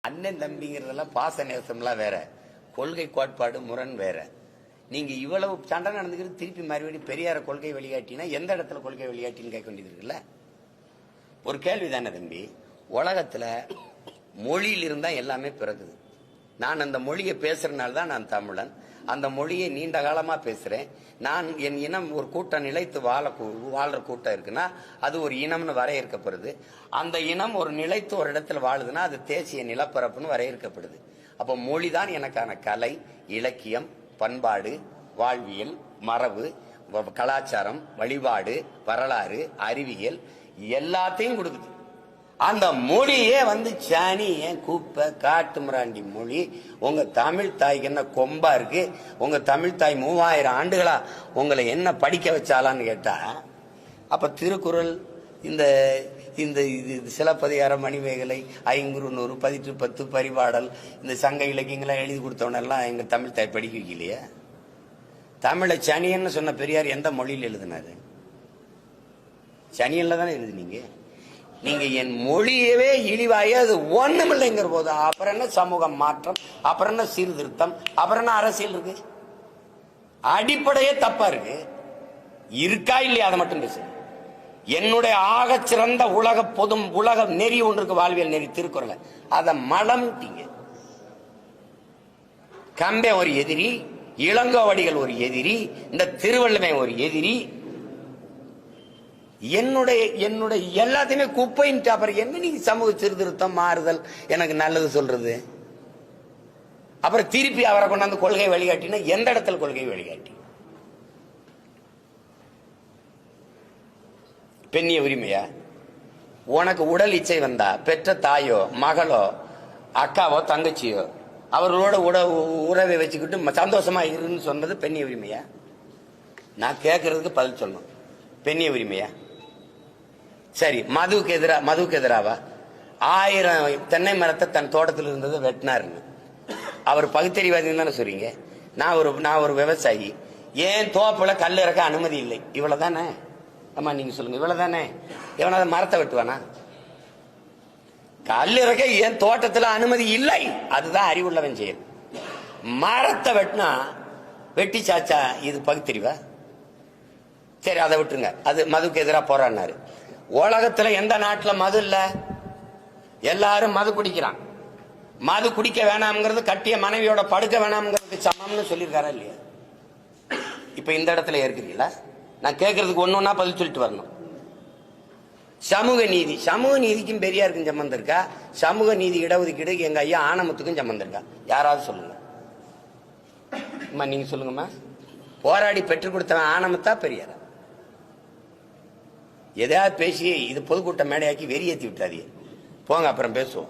அண்ணன் தம்பிங்கிறதெல்லாம் பாச நேசம்லாம் வேற, கொள்கை கோட்பாடு முரண் வேற. நீங்க இவ்வளவு சண்டை நடந்துக்கிறது திருப்பி மறுபடியும் பெரியார கொள்கை வழிகாட்டினா எந்த இடத்துல கொள்கை வழிகாட்டின்னு கேட்க வேண்டியது இருக்குல்ல. ஒரு கேள்வி தானே தம்பி, உலகத்துல மொழியில் இருந்தா எல்லாமே பிறகுது. நான் அந்த மொழியை பேசுறதுனால தான் நான் தமிழன். அந்த மொழியை நீண்ட காலமா பேசுறேன். நான் என் இனம் ஒரு கூட்டம் நிலைத்து வாழ்ற கூட்டம் இருக்குன்னா அது ஒரு இனம்னு வரையறுக்கப்படுது. அந்த இனம் ஒரு நிலைத்து ஒரு இடத்துல வாழுதுன்னா அது தேசிய நிலப்பரப்புன்னு வரையறுக்கப்படுது. அப்போ மொழிதான் எனக்கான கலை, இலக்கியம், பண்பாடு, வாழ்வியல், மரபு, கலாச்சாரம், வழிபாடு, வரலாறு, அறிவியல் எல்லாத்தையும் கொடுக்குது. அந்த மொழியே சாணி கூப்ப காட்டு மிராண்டி மொழி. உங்க தமிழ் தாய்க்கு என்ன கொம்பா இருக்கு? உங்க தமிழ் தாய் 3000 ஆண்டுகளா உங்களை என்ன படிக்க வச்சாலான்னு கேட்டா, அப்ப திருக்குறள், இந்த இந்த சிலப்பதிகாரம், மணிமேகலை, ஐங்குறுநூறு, 1810, பரிபாடல், இந்த சங்க இலக்கியங்கள்லாம் எழுதி கொடுத்தவனெல்லாம் எங்க தமிழ் தாய் படிக்க வைக்கலையா? தமிழை சனியன்னு சொன்ன பெரியார் எந்த மொழியில் எழுதினாரு? சனியன்ல தானே எழுதினீங்க. நீங்க என் மொழியவே இழிவாய அது ஒண்ணுமில்லைங்கிற போது அப்புறம் என்ன சமூக மாற்றம், அப்புறம் என்ன சீர்திருத்தம், அப்புறம் என்ன அரசியல் இருக்கு? அடிப்படையே தப்பா இருக்கு. இருக்கா இல்லையா அதை மட்டும் பேசு. என்னுடைய ஆக சிறந்த உலக நெறி ஒன்று இருக்கு, வாழ்வியல் நெறி, திருக்குறள். அதை மலம்ட்டீங்க. கம்பே ஒரு எதிரி, இளங்கோவடிகள் ஒரு எதிரி, இந்த திருவள்ளுவன் ஒரு எதிரி. என்னுடைய எல்லாத்தையுமே குப்பைன்ட்டு அப்புறம் என்ன நீங்க சமூக சீர்திருத்தம், மாறுதல், எனக்கு நல்லது சொல்றது? அப்புறம் திருப்பி அவரை கொண்டாந்து கொள்கை வழிகாட்டினா எந்த இடத்துல கொள்கை வழிகாட்டி? பெண்ணிய உரிமையா? உனக்கு உடல் இச்சை வந்தா பெற்ற தாயோ, மகளோ, அக்காவோ, தங்கச்சியோ அவர்களோட உறவை வச்சுக்கிட்டு சந்தோஷமா இருன்னு சொன்னது பெண்ணிய உரிமையா? நான் கேட்கறதுக்கு பதில் சொல்லணும். பெண்ணிய உரிமையா? சரி, மதுவுக்கு எதிராவா? 1000 தென்னை மரத்தை தன் தோட்டத்தில் இருந்ததை வெட்டினாருன்னு அவர் பகுத்தறிவாதின்னு தானே சொல்றீங்க. நான் ஒரு விவசாயி, ஏன் தோப்புல கல் இறக்க அனுமதி இல்லை, இவ்வளவுதானே? ஆமா, நீங்க சொல்லுங்க, இவ்வளவுதானே? எவனாவது மரத்தை வெட்டுவானா? கல் இறக்க ஏன் தோட்டத்துல அனுமதி இல்லை, அதுதான் அறிவுள்ளவன் செயல். மரத்தை வெட்டினா வெட்டி சாச்சா இது பகுத்தறிவா? சரி, அதை விட்டுருங்க. அது மதுக்கு எதிராக போராடினாரு. உலகத்துல எந்த நாட்டுல மது இல்ல? எல்லாரும் மது குடிக்கிறான். மது குடிக்க வேணாம்ங்கிறது கட்டிய மனைவியோட படுக்க வேணாம்ங்கிறது சமம்னு சொல்லியிருக்காரா இல்லையா? இப்ப இந்த இடத்துல ஏற்கிறீங்களா? நான் கேட்கறதுக்கு ஒன்னொன்னா பதில் சொல்லிட்டு வரணும். சமூக நீதிக்கும் பெரியாருக்கும் சம்பந்தம் இருக்கா? சமூக நீதி இடஒதுக்கீடு எங்க ஐயா ஆனமத்துக்கும் சம்பந்தம் இருக்கா? யாராவது சொல்லுங்க. நீங்க சொல்லுங்கம்மா. போராடி பெற்றுக் கொடுத்தவன் ஆனமத்தா பெரியாரா? எதையாவது பேசி இது பொதுக்கூட்ட மேடையாக்கி வெறியேற்றி விட்டாதீங்க. போங்க, அப்புறம் பேசுவோம்.